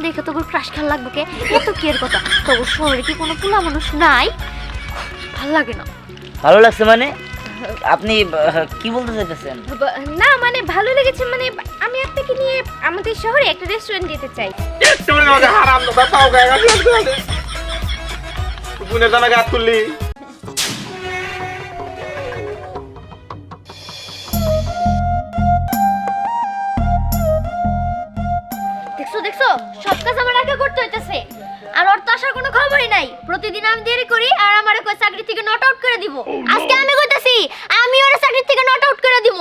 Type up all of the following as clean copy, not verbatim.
দেখে তো ক্রাশ খেলা লাগবে কে? এত কি এর কথা? তবু শহরে কি কোনো পোলা মানুষ নাই? ভালো লাগে না। ভালো লাগছে মানে? আপনি কি বলতে চাইতেছেন? না মানে ভালো লেগেছে মানে আমি আপনাকে নিয়ে আমাদের শহরে একটা রেস্টুরেন্ট যেতে চাই। তুমি আমাকে হারাম দাও তাও গায়ে গায়ে গুনে জানা গাত তুললি। দেখছো সব কাজ আমার একা করতে হইতেছে। আর ওর তো আসার কোনো খবরই নাই। প্রতিদিন আমি দেরি করি আর আমারে কই চাকরি থেকে নট আউট করে দিব। আজকে আমি কইতাছি আমি ওর চাকরি থেকে নট আউট করে দিব।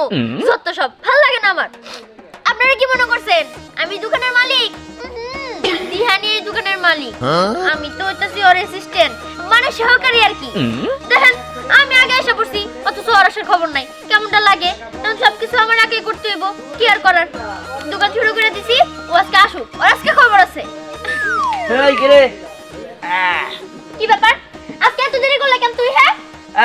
যত সব ভালো লাগে না আমার। আপনারা কি মনে করছেন আমি দোকানের মালিক? দিহানি এই দোকানের মালিক। আমি তো হইতাছি ওর অ্যাসিস্ট্যান্ট মানে সহকারী আর কি। দেখেন আমি আগে এসে পড়ছি অথচ ওর আসার খবর নাই। কেমনটা লাগে? তখন সবকিছু আমার আগে করতে হইব। কি আর করার? দোকান শুরু করে দিছি। ও আজকে আসুক, ওর আজকে খবর আছে। এই কি রে? কি ব্যাপার? আজকে এত দেরি করলে কেন তুই? হ্যাঁ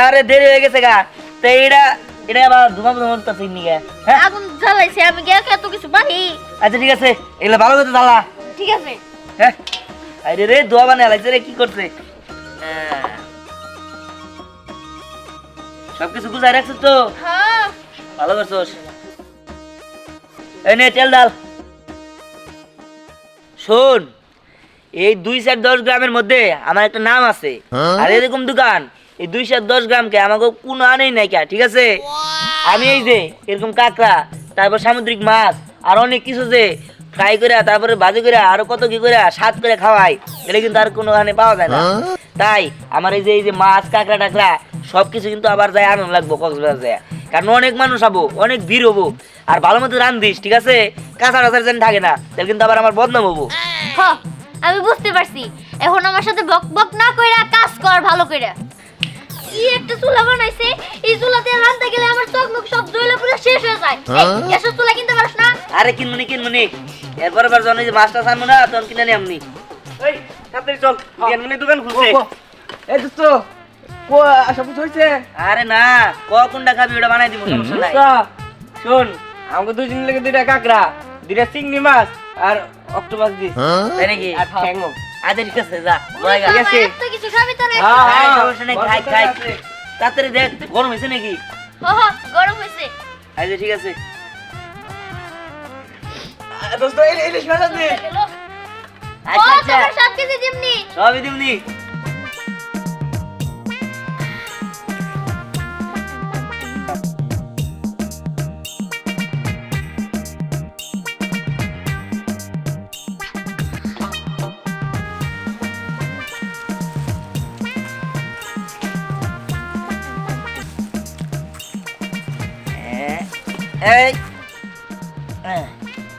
আরে দেরি হয়ে গেছে গা। তো এটা আবার ধুমাম ধুমাম করতেছিস নি গা? হ্যাঁ আগুন জ্বালাইছে আমি গিয়ে এত কিছু বাহি। আচ্ছা ঠিক আছে, এগুলো ভালো করে জ্বালা। ঠিক আছে। হ্যাঁ আরে রে দোয়া বানায় লাগছে রে, কি করছে? সবকিছু গুছাই রাখছিস তো? হ্যাঁ ভালো করছস। এই নে তেল ডাল। শোন, এই 210 গ্রামের মধ্যে আমার একটা নাম আছে। আর এরকম দোকান এই 210 গ্রামকে আমাকে কোনো আনেই নাই কে, ঠিক আছে? আমি এই যে এরকম কাঁকড়া, তারপর সামুদ্রিক মাছ আর অনেক কিছু যে ফ্রাই করে তারপরে ভাজি করে আরো কত কি করে স্বাদ করে খাওয়াই, এটা কিন্তু আর কোনোখানে পাওয়া যায় না। তাই আমার এই যে মাছ কাঁকড়া টাকড়া সবকিছু কিন্তু আবার যায় আনন্দ লাগবো কক্সবাজার যায়, কারণ অনেক মানুষ হবো, অনেক ভিড় হবো। আর ভালো মতো রান্ধিস, ঠিক আছে? কাঁচা টাচার যেন থাকে না, তাহলে কিন্তু আবার আমার বদনাম হবো। হ্যাঁ আমি বুঝতে পারছি। এখন আমার সাথে বক বক না কইরা কাজ কর ভালো কইরা। কি একটা চুলা বানাইছে, এই চুলাতে রান্না গেলে আমার চোখ মুখ সব জ্বলে পুরো শেষ হয়ে যায়। এই গ্যাসের চুলা কিনতে পারছ না? আরে কিনমুনি এরপর আবার যখন এই যে মাছটা আনবো না তখন কিনে নি আমনি। এই তাড়াতাড়ি চল, কিনমুনি দোকান খুলছে। এই দোস্ত কো সব কিছু হইছে? আরে না, কোনটা খাবি ওটা বানাই দিব, সমস্যা নাই। শোন, আমাকে দুজন লেগে 2টা কাঁকড়া, 2টা চিংড়ি মাছ আর অক্টোপাস দিস। তাই নাকি? আর ঠ্যাঙ্গো। আচ্ছা ঠিক আছে, যা বয় গা। ঠিক আছে। এত কিছু খাবি তো রে? খাই, সমস্যা নেই, খাই। তাড়াতাড়ি দেখ, গরম হয়েছে নাকি? ওহো গরম হইছে। আচ্ছা ঠিক আছে। দোস্ত এই ইলিশ মাছ আছে। আচ্ছা ও আচ্ছা, তোমার 7 কেজি দিমনি। সবই দিমনি।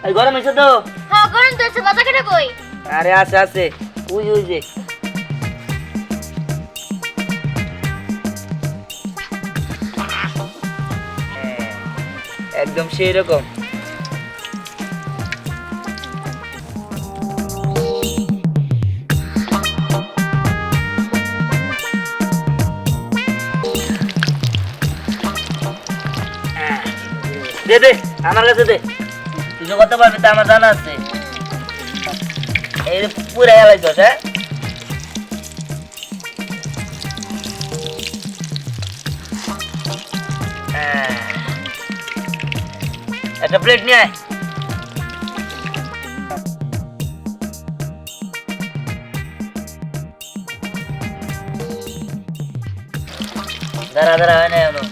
এই গরম হয়েছে তো? হ্যাঁ গরম তো আছে। বাজা কেটে কই? আরে আছে আছে, ওই যে একদম সেই রকম। দে দে আমার কাছে দে, তুই যে করতে পারবি তা আমার জানা আছে। এই পুরা এলাই দোষ। হ্যাঁ একটা প্লেট নিয়ে আয়। দাঁড়া হয় না এখনো।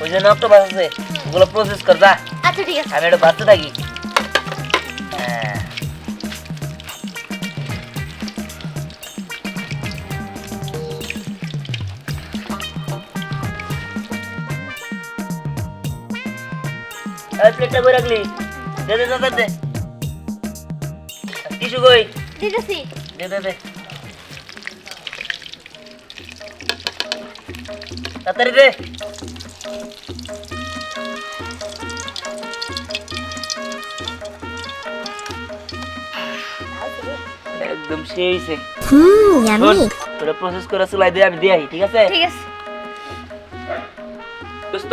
ওই যে অক্টোপাস আছে, ওগুলো প্রসেস কর যা। আচ্ছা ঠিক আছে। আমি এটা ভাবতে থাকি। প্লেটটা বই রাখলি, দে দে দে দে। টিস্যু কই? দিতেছি। দে দে দে, তাড়াতাড়ি দে। একদম সেই হইছে ইয়ামি তোরা প্রসেস করে চুলাই দিয়ে আমি দিয়ে আহি, ঠিক আছে? ঠিক আছে দোস্ত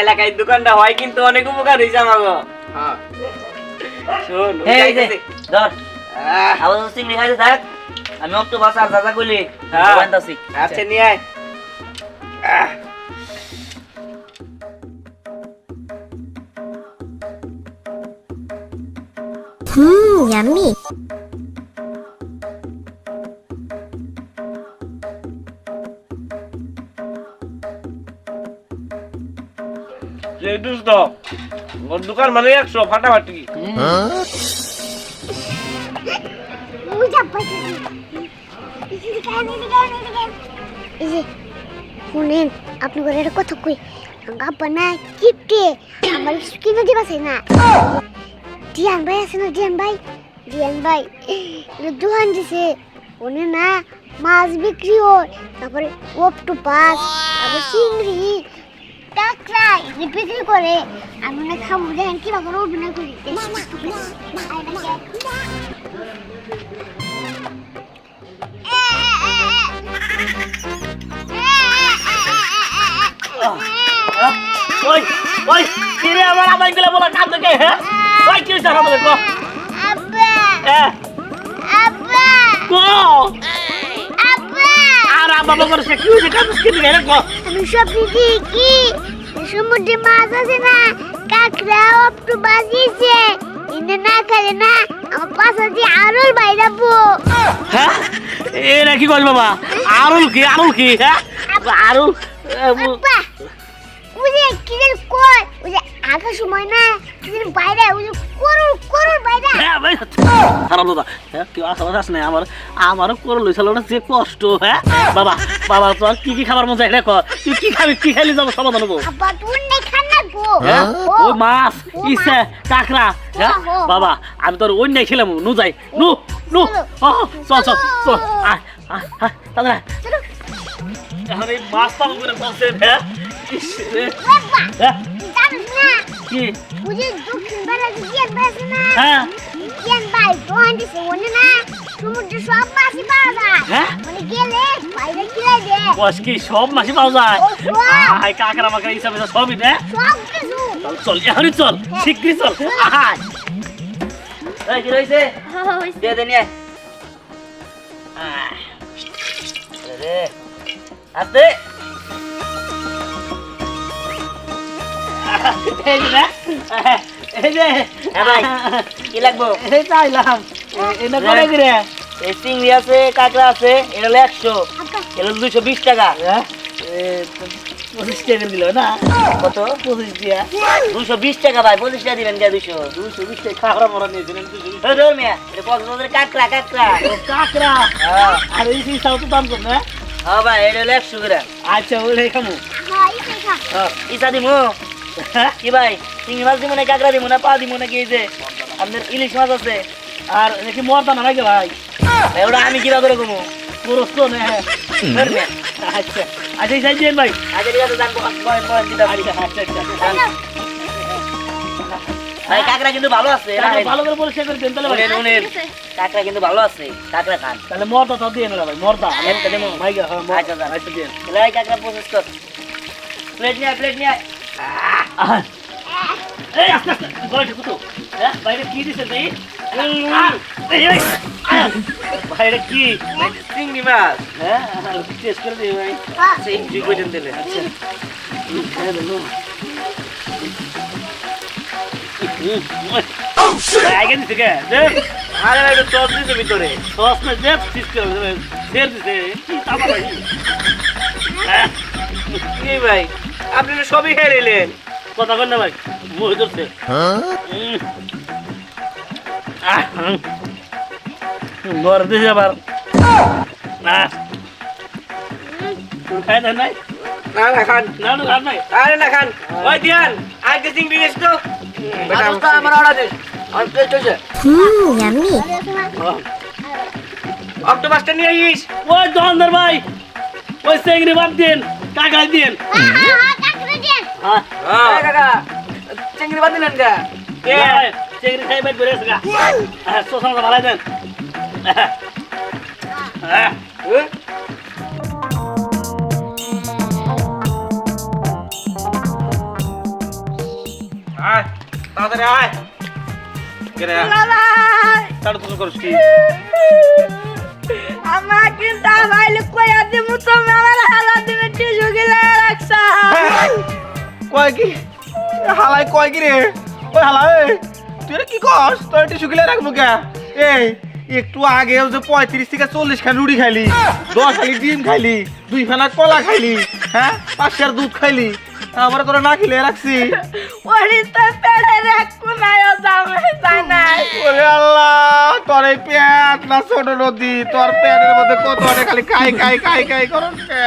এলাকায় দোকানটা হয় কিন্তু অনেক উপকার হয়েছে আমাকে। হ্যাঁ শোন এই যে ধর আবার চিংড়ি খাইতে থাক, আমি অক্টোপাস আর যা যা কইলি হ্যাঁ। বানতাছি। আচ্ছা নিয়ে আয়। ইয়ামি যে দোস্ত ওর দোকান মানে 100 ফাটাফাটি। বুঝা পাইছি এই যে শুনেন আপনি করে একটা কথা কই আব্বা না কিপটে আমার কিনে দিবা চাই না ডিয়ান ভাই আছে না ডিয়ান ভাই দোকান দিছে উনি না মাছ বিক্রি হয়, তারপরে অক্টোপাস, তারপর চিংড়ি, কাঁকড়া এগুলি বিক্রি করে। আমি না খাবো, দেখেন কিভাবে অভিনয় করি। ওই ওই কি রে আমার আদাই গুলা বলা কাম দেখে, হ্যাঁ ওই কি হইছে আমাদের কো আব্বা হ্যাঁ আব্বা কো আব্বা আর বাবা করে সে কি হইছে কাম কি দিকে রে কো আমি স্বপ্নে দেখি সমুদ্রে মাছ আছে না, কাঁকড়া অক্টোপাস দিছে, ইনে না খেলে না আমার পাশে দিয়ে আরল বাইরাবো। হ্যাঁ এ না কি কইল বাবা আরুল কি হ্যাঁ আরুল আব্বা ওই যে কি যেন কই ওই যে আগের সময় না কি যেন বাইরে ওই যে করুর বাইরে হ্যাঁ ভাই খারাপ দাদা হ্যাঁ কি আসাস না আমারও করে লইছিল না যে কষ্ট। হ্যাঁ বাবা বাবা তোর কি কি খাবার মজা এটা কর, তুই কি খাবি, কি খাইলে যাবো সমাধান হবো? আব্বা তুই নেই খানা গো। হ্যাঁ ওই মাছ ও ইসে কাঁকড়া হ্যাঁ ও, ও, ও। বাবা আমি তোর ওই নাই খেলাম নু যাই নু নু চল চল চল আয় আয় আয় তাড়াতাড়ি আয়। চলো এখন এই মাছ পাবো করে বলছেন হ্যাঁ ইস রে, আব্বা হ্যাঁ জানিস না কি ওই যে দক্ষিণ বেলা যে জিয়ান ভাই আছে না, হ্যাঁ জিয়ান ভাই দোকান দিছে ওনে না সমুদ্রে সব মাছই পাওয়া যায়। হ্যাঁ? মানে গেলে বাইরে কিলাই দে বস কি সব মাছই পাওয়া যায়? ও, সব। আয় কাঁকড়া মাকড়া হিসাবে সবই দে সব কিছু। চল এখনই চল শিগগিরই চল আয় এই কি রইছে দে দে নিয়ে আয় রে আস্তে এই যে এই যে ভাই কি লাগবো এই চাইলাম এটা করে দিরে এই চিংড়ি আছে কাঁকড়া আছে এটা হলো 100 এটা 220 টাকা হ্যাঁ 25 টাকা দিল না কত 25 দিয়া 220 টাকা ভাই 25 টাকা দিবেন দিয়া 220 টাকা কাঁকড়া মরা নিয়ে দিলেন 220 ধর মিয়া এটা কক্সবাজারের কাঁকড়া কাঁকড়া হ্যাঁ আর এই সিসাও তো দাম কম না হ্যাঁ ভাই এটা হলো 100 গ্রাম আচ্ছা ওরে খামু হ্যাঁ এই দেখা হ্যাঁ ইসা দিমু কি ভাই চিংড়ি মাছ দিমু না কাঁকড়া দিমু না পা দিমু না কি এই যে আপনার ইলিশ মাছ আছে আর কি মরদা না লাগে ভাই ওটা আমি কিবা করে কমু পুরস্ত না আচ্ছা আচ্ছা এই সাইজ ভাই আচ্ছা ঠিক আছে দাম বয় দিতে আচ্ছা আচ্ছা আচ্ছা ভাই কাঁকড়া কিন্তু ভালো আছে ভালো করে পরিষ্কার করে দেন তাহলে ভাই কাঁকড়া কিন্তু ভালো আছে কাঁকড়া খান তাহলে মরদা তো দিয়ে না ভাই মরদা একটা দেবো ভাই আচ্ছা আচ্ছা দিয়ে তাহলে এই কাঁকড়া প্রসেস কর প্লেট নিয়ে এই আস্তে আস্তে গলাটা কুতো হ্যাঁ বাইরে কি দিছে ভাই বাইরে কি চিংড়ি মাছ। হ্যাঁ টেস্ট করে দিই ভাই সেই জি কইতেন দিলে। আচ্ছা আগে দিছে কে আরে ভাই তো সস দিছে ভিতরে। সস না জেপ সিস্টেম শের দিছে তাবা ভাই কি ভাই আপনি তো সবই খেয়ে নিলেন। কথা কর না ভাই মুখ ধরছে বর দিছে আবার খাই না নাই না না খান। না না খান নাই আরে না খান। ওই দিয়ান আগে চিংড়ি এসে তো আমার অর্ডার দিস। আর টেস্ট হয়েছে। ইয়ামি অক্টোপাসটা নিয়ে আইস। ওই দোকানদার ভাই ওই চিংড়ি বাদ দিন কাকাই দিন কাকড়া দেন হ্যাঁ এই কাকা চিংড়ি বাদ দিলেন কা? চিংড়ি খাই বাইর করে আসগা সোসা ভালো দেন আয় তাড়াতাড়ি আয় কেরে তাড়াতাড়ি করিস কি আমাকে দাবাইলে কইয়া দিমু তুমি আমার হালাত দিবে টিস্যু গিলা রাখছা কয় কি হালাই কয় কি রে ওই হালাই তুই কি কস তোর টিস্যু গিলা রাখবো কে এই একটু আগে যে 35 থেকে 40 খান রুটি খাইলি 10 খালি ডিম খাইলি 2 ফেনা কলা খাইলি হ্যাঁ 5 সের দুধ খাইলি আবার তোরা না খেলে রাখছি ওরে তো পেড়ে রাখু না দামে জানাই ওরে আল্লাহ তোর এই পেট না ছোট নদী তোর পেটের মধ্যে কত অনেক খালি খাই খাই খাই খাই করস কে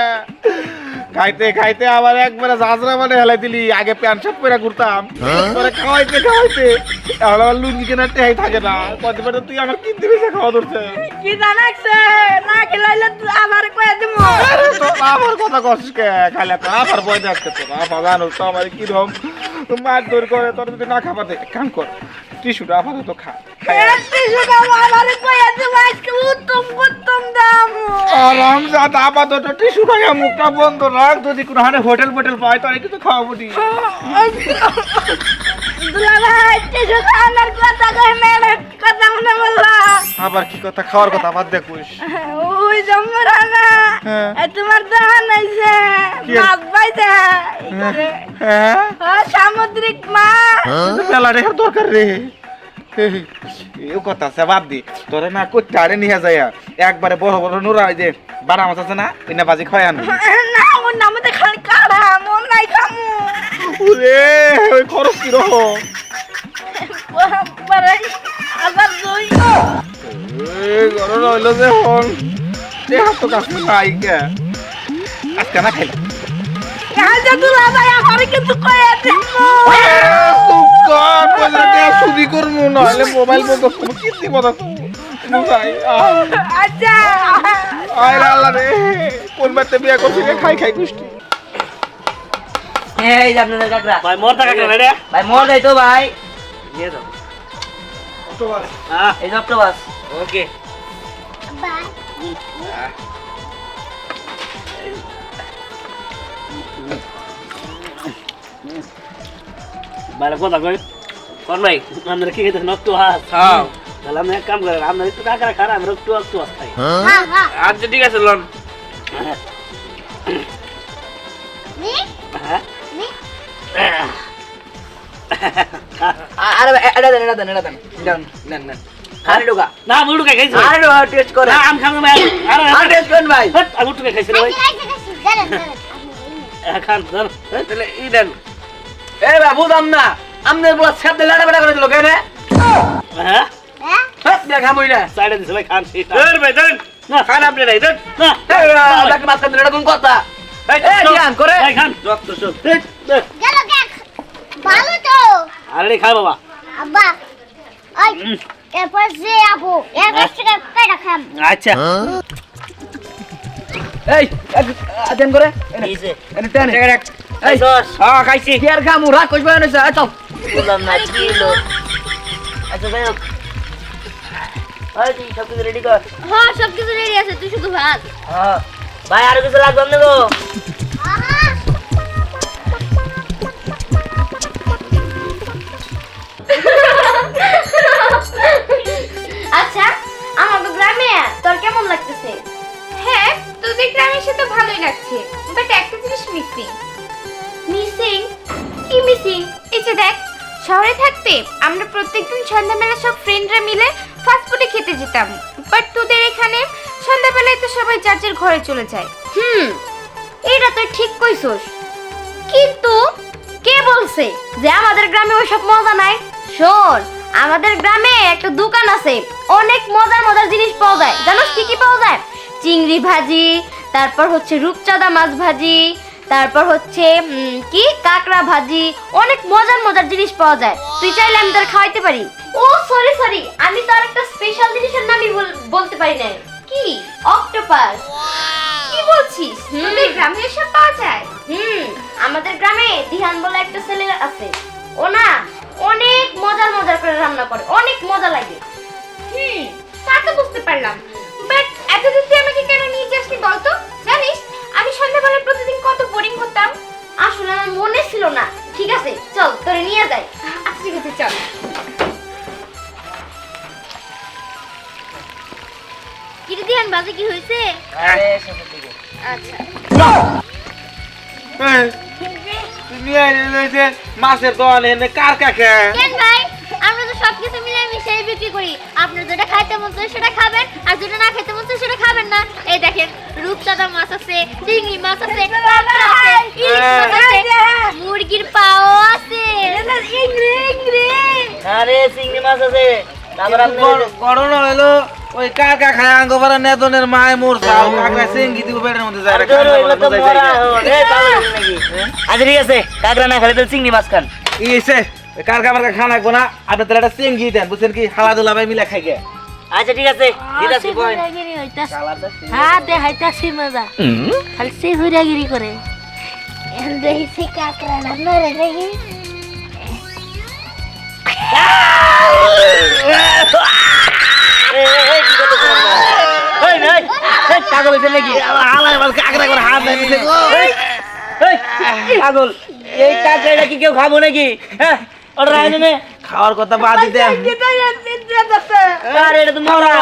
খাইতে খাইতে আবার একবারে জাজরা মানে হেলাই দিলি আগে প্যান্ট শার্ট পরে ঘুরতাম তোরে খাওয়াইতে খাওয়াইতে এখন আমার লুঙ্গি কেনার টেহাই থাকে না কতবার তুই আমার কিনতে বেশি খাওয়া ধরছে কি জানাইছে না খেলাইলে আবার কইয়া দিমু তো আমার কথা কষ্ট কে খাইলে তো আবার বই দেখতে তো আবার জানো তো আমার কিরকম মার দৌড় করে তোর যদি না খাবার দে কাম কর টিস্যুটা আপাতত খা টিস্যু খাবো আমারে কইয়া দিমু আজকে উত্তম উত্তম দাম আরাম জাত আপাতত টিস্যু খাইয়া মুখটা বন্ধ রাখ যদি কোনো হানে হোটেল ফোটেল পাই তাহলে কিছু খাওয়াবো নি দুলাভাই টিস্যু খাওয়ানোর কথা কই মেরে কথা মনে বললা আবার কি কথা খাওয়ার কথা বাদ দেখুস ওই জমরা না হ্যাঁ। তোমার দাহান আইছে কি? মাছ পাইছে হ্যাঁ সামুদ্রিক মাছ মেলা রেখার দরকার রে এও কথা আছে বাদ দি তোরে না করতে আরে নিয়ে যায় একবারে বড় বড় নোরা ওই যে বারা মাছ আছে না ওই না বাজি খায় আনবি না ওর নামতে খালি কাড়া মন নাই খামু ওরে ওই খরচ কি রকম পরে আবার দই এই গরম হইলো যে হন সে হাত তো কাছে নাই কে আজকে না খাইলাম কাজে দুলাভাই আমারে কিন্তু কইয়া দিমু সুদি করবো নাহলে মোবাইল বন্ধ করবো কি দিব না ভাই আচ্ছা আয় আল্লাহ রে কোন বাড়িতে বিয়ে করছি রে খাই খাই গুষ্টি এই যে আপনাদের কাকড়া ভাই মরতা কাকড়া রে ভাই মর যাই তো ভাই নিয়ে যাও এই যে অক্টোপাস ওকে বাইরে কথা কই কোন ভাই আমরা কি খেতে নষ্ট হাত হ্যাঁ তাহলে আমরা এক কাম করেন আমরা একটু কাকড়া খারা আমরা একটু একটু খাই হ্যাঁ হ্যাঁ আচ্ছা ঠিক আছে লন নি হ্যাঁ নি আরে এটা দেন দেন আরে ঢোকা না আমি উঠে খাইছি আরে ঢোকা টেস্ট করে না আম খাম ভাই আরে আরে টেস্ট করেন ভাই আমি উঠে খাইছি রে ভাই খান ধর তাহলে ই দেন এই ভাই বুঝাম না আমনের বলা ছাপ দিয়ে লাড়া বেড়া করে দিল কেন হ্যাঁ হ্যাঁ হাত দিয়া খামই না সাইডে দিছে ভাই খান সেটা ধর ভাই ধর না খান আপনি নাই ধর না তাকে মাছ খান এটা কোন কথা এই জ্ঞান করে ভাই খান রক্ত সব গেল কেক ভালো তো আরে খাই বাবা আব্বা ওই এরপর যে আপু এরপর থেকে কয়টা খাম আচ্ছা এই দেন করে কিছে এনে টেন এই দশ হ্যাঁ খাইছি কি আর খামু রাখ কইবা না চল বললাম না কিলো আচ্ছা যাই হোক আরে তুই সব কিছু রেডি কর হ্যাঁ সব কিছু রেডি আছে তুই শুধু ভাত হ্যাঁ ভাই আর কিছু লাগবে না গো আচ্ছা আমাদের গ্রামে তোর কেমন লাগতেছে হ্যাঁ তোদের গ্রামের সাথে ভালোই লাগছে বাট একটা জিনিস মিসিং মিসিং কি মিসিং এই যে দেখ শহরে থাকতে আমরা প্রত্যেকদিন সন্ধ্যাবেলা সব ফ্রেন্ডরা মিলে ফাস্ট ফুডে খেতে যেতাম বাট তোদের এখানে সন্ধ্যাবেলায় তো সবাই যার যার ঘরে চলে যায় এটা তুই ঠিক কইছস কিন্তু কে বলছে যে আমাদের গ্রামে ওইসব মজা নাই শোন আমাদের গ্রামে একটা দোকান আছে অনেক মজার মজার জিনিস পাওয়া যায় জানোস কি কি পাওয়া যায় চিংড়ি ভাজি তারপর হচ্ছে রূপচাঁদা মাছ ভাজি তারপর হচ্ছে কি কাঁকড়া ভাজি অনেক মজার মজার জিনিস পাওয়া যায় তুই চাইলে আমি তোর খাওয়াইতে পারি ও সরি আমি তো আরেকটা স্পেশাল জিনিসের নামই বলতে পারি না কি অক্টোপাস কি বলছিস তোদের গ্রামে এসব পাওয়া যায় আমাদের গ্রামে দিহান বলে একটা ছেলে আছে ও না অনেক মজার মজার করে রান্না করে অনেক মজা লাগে তা তো বুঝতে পারলাম বাট এত এতদিন তুই আমাকে কেন নিয়ে যাসনি বলতো? জানিস আমি সন্ধ্যাবেলা প্রতিদিন কত বোরিং হতাম। আসলে আমার মনে ছিল না। ঠিক আছে চল তোরে নিয়ে যাই। আচ্ছা ঠিক আছে চল। কিরে দিয়ান বাজে কি হয়েছে? আরে শেষের দিকে। আচ্ছা এই, তুই নিয়ে আইলি ওই যে মাছের দোকানে এনে কার কাকে কেন ভাই আমরা তো সবকিছু মিলে মিশিয়ে বিক্রি করি। আপনার যেটা খাইতে মন চায় সেটা খাবেন, আর যেটা না খাইতে মন চায় সেটা খাবেন না। এই দেখেন রূপচাঁদা মাছ আছে, চিংড়ি মাছ আছে, কাঁকড়া আছে, ইলিশ মাছ আছে, মুরগির পাও আছে। আরে চিংড়ি মাছ আছে, তারপর আপনার করোনা হলো ওই কাকা খায় আঙ্গপাড়া নেতনের মায় মোর চাও কাকা সিঙ্গি দিব পেটের মধ্যে যায় আর ধরো, এগুলো তো মরা হল। এই পাগল নাকি? আচ্ছা ঠিক আছে, কাঁকড়া না খেলে তো চিংড়ি মাছ খান। ইসে কারকা মার্কা খানা রাখবো না, আপনি তাহলে একটা সিঙ্গি দেন, বুঝছেন কি হালা দুলা ভাই মিলে খাই গে। আচ্ছা ঠিক আছে, দিদাসি কই? হ্যাঁ দেখাইতাছি মজা, খালি সে হুরাগিরি করে। দেখি কাকড়া না নরে দেখি। এই কি করতেছ তোমরা? এই না, এই পাগল হইছে নাকি? হালা আমার কাকড়া করে হাত নাই দিছে গো। এই পাগল, এই কাঁকড়াটা কি কেউ খাবো নাকি? হ্যাঁ ওটা রাইনে নে। খাওয়ার কথা বাদ দিতে আরে এটা তো মরা।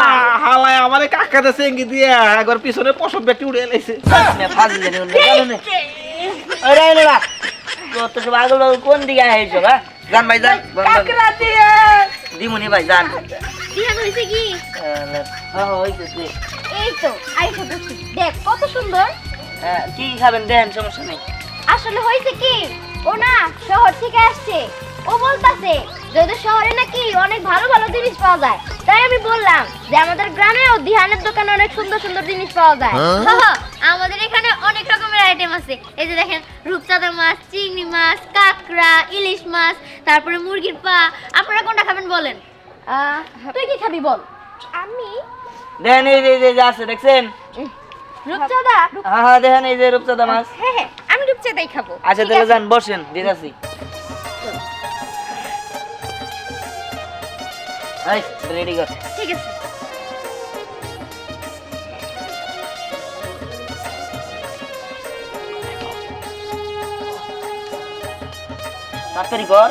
হালায় আমারে কাকাতে সিঙ্গি দিয়ে একবার পিছনে পশম বেটি উড়ে এলাইছে। নে ফাজি জানি ওর জানো নে। ওই রাইনে না। তো সব পাগল পাগল কোন দিকে আইছো হ্যাঁ? জান ভাই জান। কাঁকড়া দিয়ে দিমুনি ভাই জান। দিহান হইছে কি? হ্যাঁ হইছে তুই। এই তো আইসা দেখছি, দেখ কত সুন্দর। হ্যাঁ কি খাবেন দেন, সমস্যা নেই। আসলে হয়েছে কি, ও না শহর থেকে আসছে। ও বলতাছে যে ওদের শহরে নাকি অনেক ভালো ভালো জিনিস পাওয়া যায়। তাই আমি বললাম যে আমাদের গ্রামেও দিহানের দোকানে অনেক সুন্দর সুন্দর জিনিস পাওয়া যায়। আমাদের এখানে অনেক রকমের আইটেম আছে। এই যে দেখেন রূপচাঁদা মাছ, চিংড়ি মাছ, কাঁকড়া, ইলিশ মাছ, তারপরে মুরগির পা। আপনারা কোনটা খাবেন বলেন? তুই কি খাবি বল? আমি দেখেন এই যে যে আছে দেখছেন? রূপচাঁদা। হ্যাঁ হ্যাঁ দেখেন এই যে রূপচাঁদা মাছ। হ্যাঁ হ্যাঁ আমি রূপচাঁদাই খাবো। আচ্ছা তাহলে যান বসেন, দিদাসি। এই রেডি কর। ঠিক আছে। তাড়াতাড়ি কর।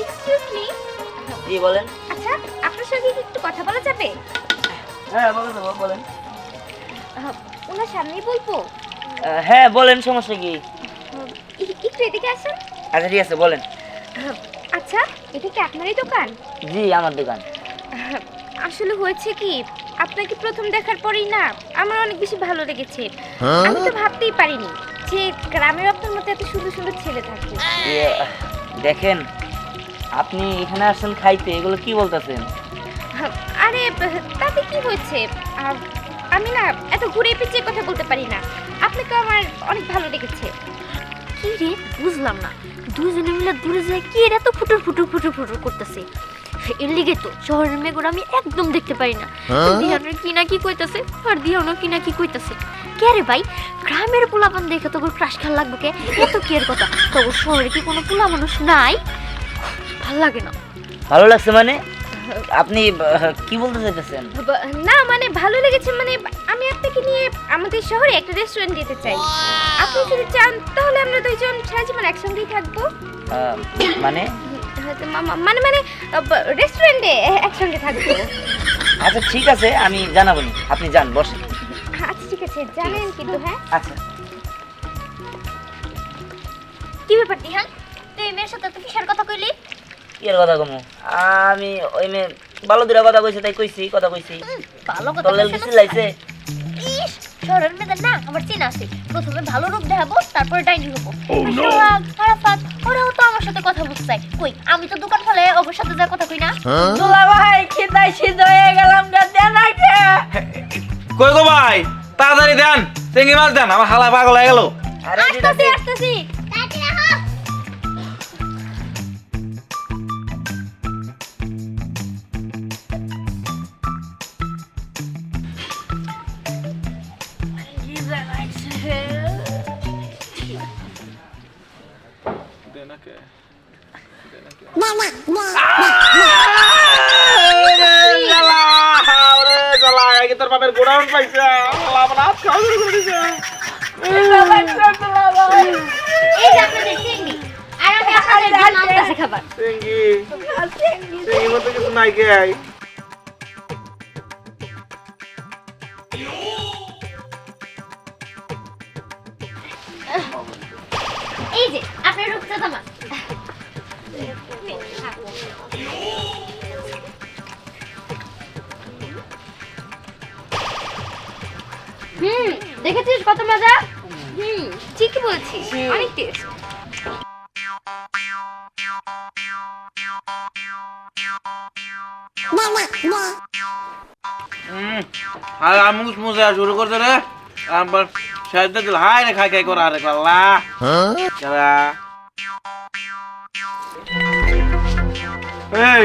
এক্সকিউজ মি, জি বলেন। আচ্ছা আপনার সঙ্গে কি একটু কথা বলা যাবে? হ্যাঁ বলেন বলেন। ওনার সামনেই বলবো? হ্যাঁ বলেন, সমস্যা কি? একটু এদিকে আসেন। আচ্ছা ঠিক আছে বলেন। আচ্ছা এটা কি আপনারই দোকান? জি আমার দোকান। আসলে হয়েছে কি, আপনাকে প্রথম দেখার পরেই না আমার অনেক বেশি ভালো লেগেছে। আমি তো ভাবতেই পারিনি যে গ্রামের আপনার মতো এত সুন্দর সুন্দর ছেলে থাকে। ইয়ে, দেখেন আপনি এখানে আসছেন খাইতে, এগুলো কি বলতেছেন? আরে তাতে কি হয়েছে, আমি না এত ঘুরে পিছিয়ে কথা বলতে পারি না। আপনাকে আমার অনেক ভালো লেগেছে। কি রে বুঝলাম না, দুইজনে মিলে দূরে যায় কি এরা তো ফুটুর ফুটুর ফুটুর ফুটুর করতেছে। এর লিগে তো শহরের মেয়েগুলো আমি একদম দেখতে পারি না। দিহানের কি না কি কইতাছে আর দিহানও কি না কি কইতাছে। কে রে ভাই, গ্রামের পোলাপান দেখে তো ক্রাশ খাল লাগবে কে? এত কি এর কথা? তো শহরে কি কোনো পোলা মানুষ নাই? ভাল লাগে না। ভালো লাগছে মানে? আপনি কি বলতে চাইতেছেন? না মানে ভালো লেগেছে মানে আমি আপনাকে নিয়ে আমাদের শহরে একটা রেস্টুরেন্ট দিতে চাই। আপনি যদি চান তাহলে আমরা দুইজন সারা জীবন একসঙ্গেই থাকবো। মানে মানে মানে রেস্টুরেন্টে একসঙ্গে থাকবো। আচ্ছা ঠিক আছে, আমি জানাবো নি, আপনি যান বসেন। আচ্ছা ঠিক আছে, জানেন কিন্তু। হ্যাঁ আচ্ছা কি ব্যাপার দিহান, তুই এই মেয়ের সাথে তো কিসের কথা কইলি? কি এর কথা কমু? আমি ওই মেয়ে ভালো দূরে কথা কইছি তাই কইছি, কথা কইছি। ভালো কথা তোর বলছে কিছু না? লাইছে? ইস, শহরের মেয়েদের না আমার চেনা আছে। প্রথমে ভালো রূপ দেখাবো, তারপরে ডাইনি হবো। সোহাগ, আরাফাত, ওরাও তো আমার সাথে কথা বলতে চায়। কই আমি তো দোকান ফেলে ওর সাথে যা কথা কই না। দুলা ভাই খিদায় সিদ্ধ হয়ে গেলাম, দেন আইছে। কই গো ভাই, তাড়াতাড়ি দেন, চিংড়ি মাছ দেন, আমার হালা পাগল হয়ে গেল। আরে আসতেছি আসতেছি। তাড়াতাড়ি রাখো। তোর বাপের গোডাউন পাইছে এই যে আপনাদের চিংড়ি আর আমি আপনাদের জন্য আনতেছি খাবার মতো কিছু নাই কে এই যে আপনার রূপচাঁদা মাছ দেখেছিস কত মজা ঠিকই বলছিস, অনেক টেস্ট। আর আমুস মজা শুরু করছে রে আবার সাইডটা দিল হাই রে খাই খাই করা রে আল্লাহ যারা এই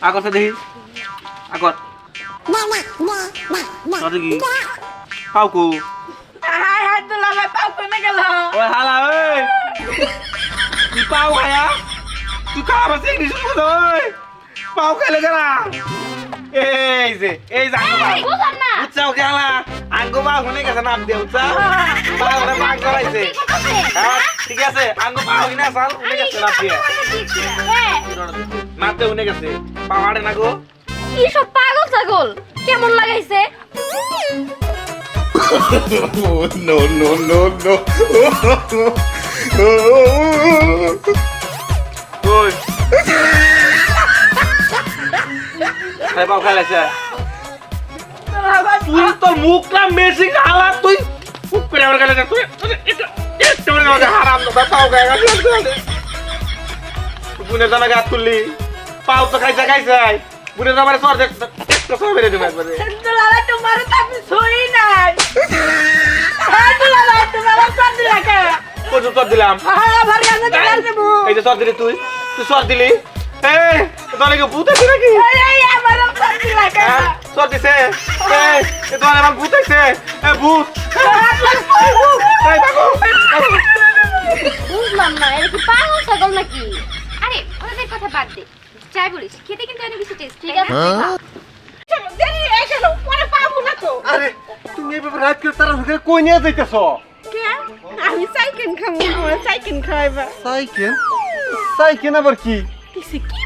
আগতে দেখি আগত সরি কি পাউকু হাই হাই দুলাভাই পাও কমে গেল। ওই হালা ওই তুই পাও খায়া তুই খাবার চিংড়ি শুরু ওই পাও খাইলে কেনা এই যে আঙ্গো পাও বুঝলাম না উচ্চাও খেলা আঙ্গো পাও শুনে গেছে নাম দিয়ে উচ্চা পাও ওরা পাক করাইছে হ্যাঁ ঠিক আছে আঙ্গো পাও কিনা সাল শুনে গেছে নাম দিয়ে নাম দিয়ে শুনে গেছে পাও আড়ে না গো কি সব পাগল ছাগল কেমন লাগাইছে no no no no ওই খাই পাও খাইলাছে তুই তোর মুখটা মেশিং হালা তুই খুব করে আমার খাইলাছে তুই একটু করে হারাম দাদা পাও খাই গেছে বুনে জানা গাত তুললি পাও তো খাইছে বুনে জামারে সর দেখ তো সব বেরে দিবে একবারে দুলাভাই তোমার তো আমি ছুঁই নাই। হ্যাঁ দুলাভাই তোমার সর দিলা কে? কত সর দিলাম হ্যাঁ আমার কাছে দিলা দেবো। এই যে সর দিলি তুই সর দিলি এই তোর কি ভূত আছে নাকি এই আমার সর দিলা কে? হ্যাঁ সর দিছে এই তোর আমার ভূত আছে এই ভূত এই ভাগো বুঝলাম না এর কি পাগল ছাগল নাকি আরে ওদের কথা বাদ দে, যাই বলিস খেতে কিন্তু অনেক বেশি টেস্ট। ঠিক আছে চলো দেরি হয়ে গেল, পরে পাবো না তো। আরে তুমি এই ব্যাপারে রাত করে তারা থেকে কই নিয়ে যাইতেছ কে? আমি সাইকেল খাবো, আমার সাইকেল খাইবা। সাইকেল আবার কি কিসে কি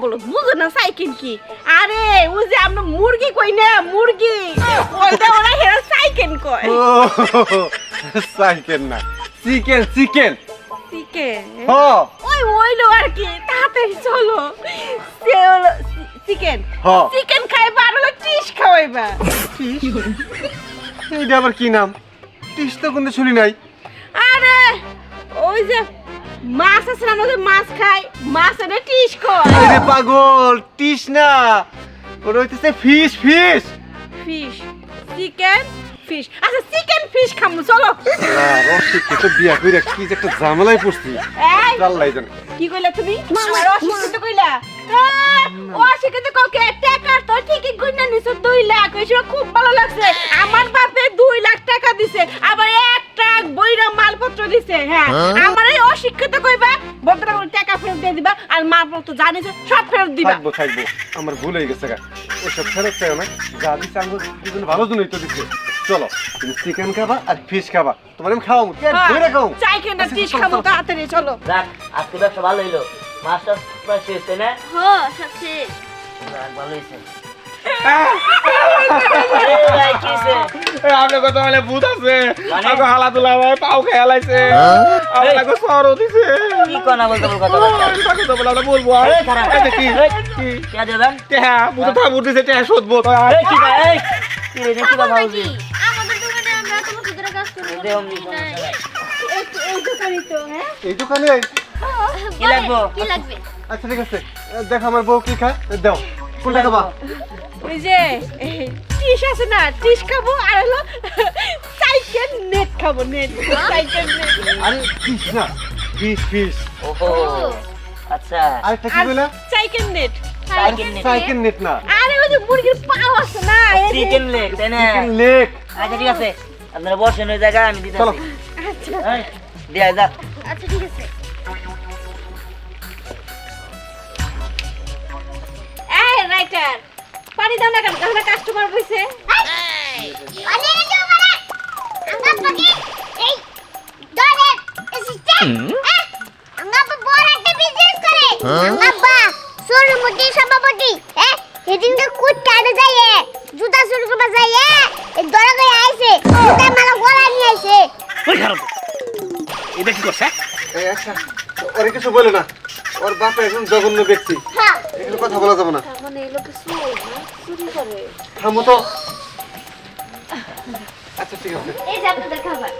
বলো বুঝো না সাইকেল কি? আরে ওই যে আমরা মুরগি কই না মুরগি, ওইটা ওরা হেরা সাইকেল কয়। সাইকেল না চিকেন চিকেন চিকেন হ্যাঁ ওই ওইলো আর কি, তাড়াতাড়ি চলো। সে হলো চিকেন হ্যাঁ চিকেন খাইবা আর হলো টিস খাওয়াইবা। এইটা আবার কি নাম টিস তো কিন্তু শুনি নাই আরে ওই যে মাছ আছে না, আমাদের মাছ খাই, মাছ এনে টিস কয়। আরে পাগল টিস না ওটা হইতেছে fish fish fish chicken fish, আচ্ছা চিকেন ফিশ খামু চলো। অশিক্ষিত বিয়া কইরা কি যে একটা ঝামেলায় পড়ছি এই আল্লাহ জানে কি কইলা তুমি? আমার অশিক্ষিত কইলা? অশিক্ষিত কাউকে টাকা তো ঠিকই গুণা নিছো 2 লাখ, এসব খুব ভালো লাগছে। আমার বাপে 2 লাখ টাকা দিছে, আবার 1 ট্রাক বইরা মালপত্র দিছে। হ্যাঁ আমার এই অশিক্ষিত কইবা বলতে করে টাকা ফেরত দিয়ে দিবা আর মালপত্র জানিস সব ফেরত দিবা। থাকবো আমার ভুল হয়ে গেছে ওসব ফেরত চাই না যা দিচ্ছে আমি দুজন ভালো জন্যই তো দিচ্ছে চলো তুমি চিকেন খাবা আর ফিশ খাবা তোমার আমি খাওয়াবো ধরে খাও চাই কেনা ফিশ খাবো তাড়াতাড়ি চলো। যাক আজকে ব্যবসা ভালো হইলো মাছটা প্রায় শেষ তাই না হ্যাঁ সব শেষ যাক, ভালো হয়েছে আপনি কত মানে ভূত আছে মানে? আমাকে হালা তুলা ভাই পাও খেয়ালাইছে আমাকে সরও দিছে কি কোনা বলতে বল কথা কথা বলে আমরা বলবো আর এই খারাপ। এই যে কি এই, কি কে দেবেন টেহা ভূত থা ভূত দিছে টেহা শোধবো এই কি ভাই এই কি রে কি কথা বলছিস আমাদের দোকানে আমরা কোনো সুদের কাজ করব দেহম নি সমস্যা এই দোকানই তো হ্যাঁ এই দোকানে কি লাগবো? কি লাগবে আচ্ছা ঠিক আছে দেখো আমার বউ কি খায় দাও কোনটা খাবা ওই যে টিস আছে না টিস খাবো আর হলো সাইকেল নেট খাবো নেট সাইকেল নেট। আরে ফিশ না ফিশ ফিশ ওহো আচ্ছা আরেকটা কি বলে সাইকেল নেট। সাইকেল নে সাইকেল নেট না আরে ওই যে মুরগির পাও আছে না এই যে- চিকেন লেগ তাই না লেক আচ্ছা ঠিক আছে আপনারা বসেন ওই জায়গায় আমি দিতেছি চলো আচ্ছা এই দিয়া যা আচ্ছা ঠিক আছে। এই রাইটার পানি দাও না কেন তাহলে কাস্টমার বইছে পানি এনে দাও মানে আঙ্গা পানি এই দরে অ্যাসিস্ট্যান্ট আঙ্গা বড় একটা বিজনেস করে আঙ্গা সরমতি সভাপতি সেদিন তো কুত্তাতে যায় জুতা চুরি করতে যায় এই দরা করে আইছে জুতা মালা গলা নিয়ে আইছে। ওই খারাপ এটা কি করছে? এই আচ্ছা ওরে কিছু বলে না, ওর বাপ একজন জঘন্য ব্যক্তি, হ্যাঁ এগুলো কথা বলা যাবে না। মানে এই লোকে চুরি করে থামো তো। আচ্ছা ঠিক আছে। এই যে আপনাদের খাবার।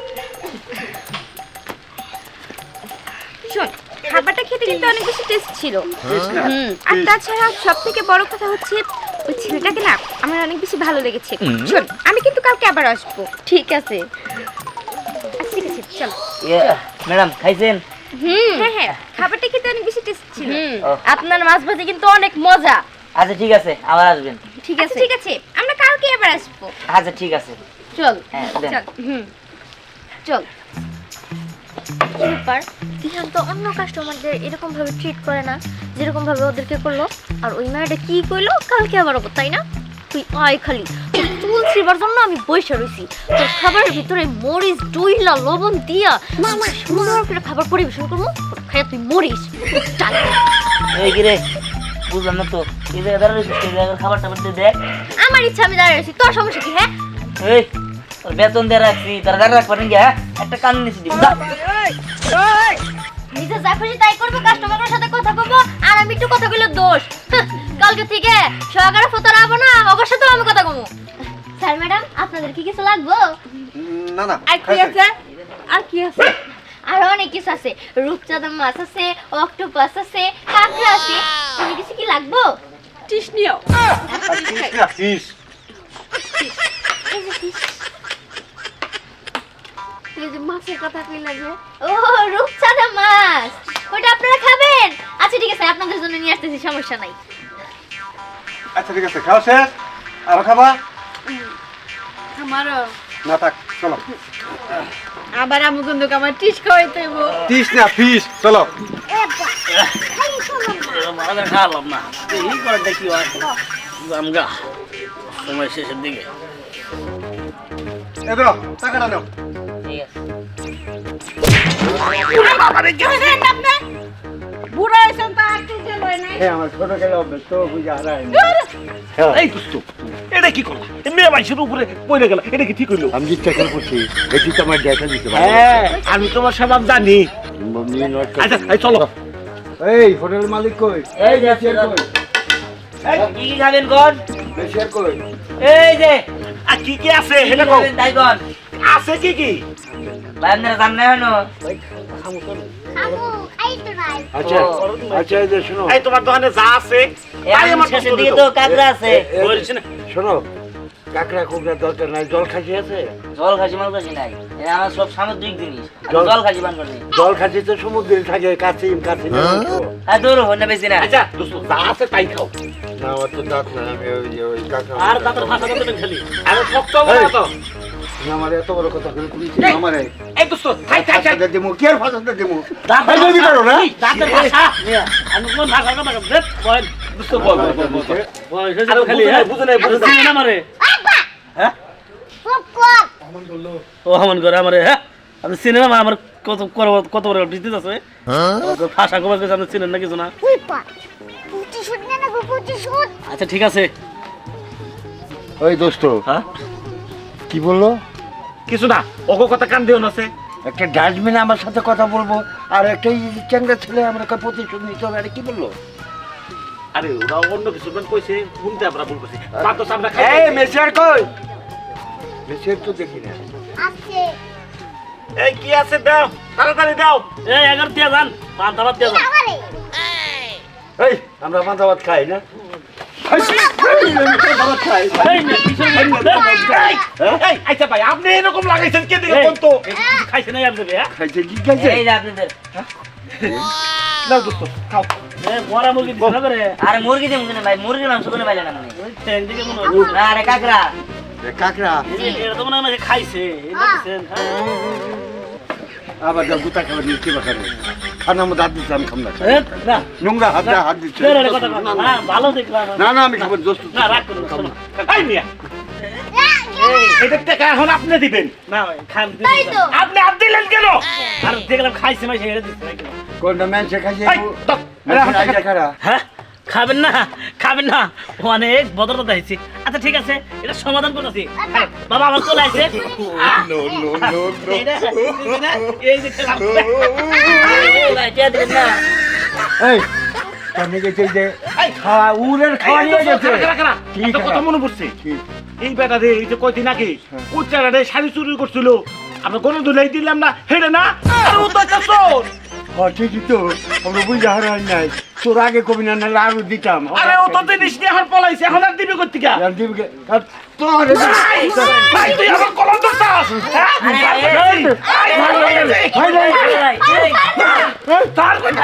শোন, খাবারটা খেতে কিন্তু অনেক বেশি টেস্ট ছিল। আর তাছাড়া সব থেকে বড় কথা হচ্ছে ওই ছেলেটাকে না আমার অনেক বেশি ভালো লেগেছে। শোন, আমি কিন্তু কালকে আবার আসবো। ঠিক আছে। আচ্ছা, ঠিক আছে, চল। ম্যাডাম খাইছেন? হ্যাঁ হ্যাঁ, খাবারটা খেতে অনেক বেশি টেস্ট ছিল। আপনার মাছ ভাজি কিন্তু অনেক মজা। আচ্ছা ঠিক আছে, আবার আসবেন। ঠিক আচ্ছা, আছে ঠিক আছে, আমরা কালকে আবার আসবো। আচ্ছা ঠিক আছে। চল হ্যাঁ দেন। চল। চল। কি ব্যাপার, দিহান তো অন্য কাস্টমারদের এরকম ভাবে ট্রিট করে না যেরকম ভাবে ওদেরকে করলো। আর ওই মেয়েটা কি কইলো কালকে আবার হবো, তাই না? তুই আয় খালি, তোর চুল ছিবার জন্য আমি বইসা রইছি। তোর খাবারের ভিতরে মরিচ ডুইলা লবণ দিয়া সুন্দর করে খাবার পরিবেশন করবো, খাইয়া তুই মরিস। চাল। এই কি রে, বুঝলাম না তো। এই জায়গায় দাঁড়া রয়েছিস, এই জায়গার খাবার টাবার দিয়ে দেখ। আমার ইচ্ছা আমি দাঁড়িয়ে রয়েছি, তোর সমস্যা কি? হ্যাঁ এই তোর বেতন দিয়ে রাখছি, তারা দাঁড়া রাখবেন কি? হ্যাঁ একটা কান নিয়েছি দিব। নিজে যা খুশি তাই করবো, কাস্টমারের সাথে কথা কইবো আর আমি একটু কথা কইলে দোষ। কালকে থেকে সহকারে ফতর আবো না, ওর সাথে আমি কথা কমু। স্যার ম্যাডাম, আপনাদের কি কিছু লাগবে? না না, আর কি আছে আর কি আছে আর অনেক কিছু আছে, রূপচাঁদা মাছ আছে, অক্টোপাস আছে, কাঁকড়া আছে। তুমি কিছু কি লাগবে? টিস নিও ফিস। এই যে মাছের কথা কই লাগে। ও রূপচাঁদা মাছ, ওটা আপনারা খাবেন? আচ্ছা ঠিক আছে, আপনাদের জন্য নিয়ে আসতেছি, সমস্যা নাই। আচ্ছা ঠিক আছে, খাওয়া শেষ? আরো খাবা? আমারও না থাক, চলো। আবার আমু কিন্তু আমার টিস খাওয়াইতে হইব ফিস না ফিস, চলো। ভালো খাওয়ালাম না, এই করে দেখি আমগা সময় শেষের দিকে। এ ধরো, টাকাটা নাও। ঠিক আছে। বুড়া হয়েছেন তা আর কি যে লয় নাই আমার ছোট গেলে অভ্যস্ত বুঝা হারায়। এই দোস্ত, এটা কি করলা? মেয়ে মানুষের উপরে পড়ে গেল, এটা কি ঠিক হইলো? আমি জিজ্ঞাসা করছি, এটি তো আমার দেখা দিতে হ্যাঁ, আমি তোমার স্বভাব জানি। আচ্ছা এই চলো। এই হোটেল মালিক কই? এই শেয়ার কই? কি কি খাবেন কোন? শেয়ার কই? এই যে আর কি কি আছে কি এটা কও? খাবেন তাই কোন? আছে কি কি? ভাই আপনারা জান না হনো? খাবো, খাইতে নাই। আচ্ছা আচ্ছা, এই যে শোনো, এই তোমার দোকানে যা আছে এই তাই আমার শেষের পছন্দ দিকে তো। তো কাঁকড়া আছে। বলছি না, শোনো, কাঁকড়া কুকড়া দরকার নাই, জল খাসি আছে? জল খাসি মাল খাসি নাই, এটা আমার সব সামুদ্রিক জিনিস। আমি জল- জল খাসি বান করি। জল খাসি তো সমুদ্রে থাকে, কাছিম কাছিম। হ্যাঁ দূর হন্না বেশি না। আচ্ছা দোস্ত যা আছে তাই খাও। না আমার তো দাঁত না, আমি ওই কাঁকড়া। আর দাঁতের ভাষা দাঁতের খালি আর শক্ত বড় তো। আমার এত বড় কথা করে পুলিশ আমার এই দোস্ত খাই খাই খাই দেবো, কি আর ফাঁসাতে দেবো? দাঁতের ভাই, ভাষা করো না? দাঁতের ভাষা আমি কোন ভাষা কথা বল বল দোস্ত বল বল আরে খালি বুঝে নাই বুঝে নাই আমারে হ্যাঁ পপকর্ন। ও হামন করে আমারে হ্যাঁ আপনি সিনেমা আমার কত বড় বিজনেস আছে ভাষা কবে গেছে আপনি চিনেন না কিছু না উই পা। প্রতিশোধ না না প্রতিশোধ। আচ্ছা ঠিক আছে ওই দোস্ত, হ্যাঁ কি বললো? কিছু না ওগো কথা কান দিও না সে একটা ডাস্টবিন আমার সাথে কথা বলবো, আর একটা চ্যাংড়া ছেলে আমরা প্রতিশোধ নিতে হবে, আরে কি বললো? আরে ওরা অন্য কিছু কইছে শুনতে আমরা ভুল করছি তার তো আমরা খাই এই মেশিয়ার কই? মেশিয়ার তো দেখি না। আছে। এই কি আছে দাও তাড়াতাড়ি দাও এই 11 দিয়া যান পান দাবাত দিয়া যান আমারে। এই আমরা পান্তা ভাত খাই না? এই নে পিছনে এই আচ্ছা ভাই আপনি এরকম লাগাইছেন কে দিকে কোন তো খাইছে না আর দেবে হ্যাঁ খাইছে কি খাইছে? এই যে আপনাদের না দোস্ত খাও এ বড়া মুরগি দিছ না করে আরে মুরগি দিম কেন ভাই? মুরগির মাংস কোনে পাইলেন আপনি? ওই ঠ্যাং দিকে মনে হয় না আরে কাঁকড়া। কাঁকড়া। এটা তো মনে হয় খাইছে এই দেখছেন আবার যা গুতা খাবার নিয়ে কিবা খাবে খানার মধ্যে হাত দিচ্ছে আমি খাম না এ, না নোংরা হাত দিচ্ছে তোর একটা কথা বল। হ্যাঁ, ভালো দেখলাম না না আমি খাবার দোস্ত না রাগ করুন খাবো না। এই মিয়া এটা টাকা এখন আপনি দিবেন না ভাই খান তাই তো আপনি হাত দিলেন কেন আর দেখলাম খাইছে মাই সেটা দিচ্ছে নাকি কোনটা ম্যানসে খাইছে এই, দাও, ম্যানসে আইডা খারা হ্যাঁ খাবেন না খাবেন না অনেক ভদ্রতা দেখাইছি আচ্ছা ঠিক আছে এটা সমাধান করতেছি বাবা আমার চলে আসছে এই যে খেলাম এই তুমি গেছে যে খাওয়া উড়ের খাওয়া নিয়ে গেছে কি একটা কথা খারাপ? মনে পড়ছে কি? এই বেটা রে এই যে কয়দিন আগে উচ্চারাটে শাড়ি চুরি করছিল আমরা কোনো দুলাই দিলাম না হেডে না আর ও তো একটা চোর ঠিকই তো আমরা বুঝে হারাই নাই তোর আগে কবি না নাহলে আরো দিতাম আরে ও তো জিনিস নিয়ে এখন পলাইছে এখন আর দিবি করতে গা আর দিবকে আর তোর ভাই তুই আমার কলম ধরতাস হ্যাঁ? তার কই-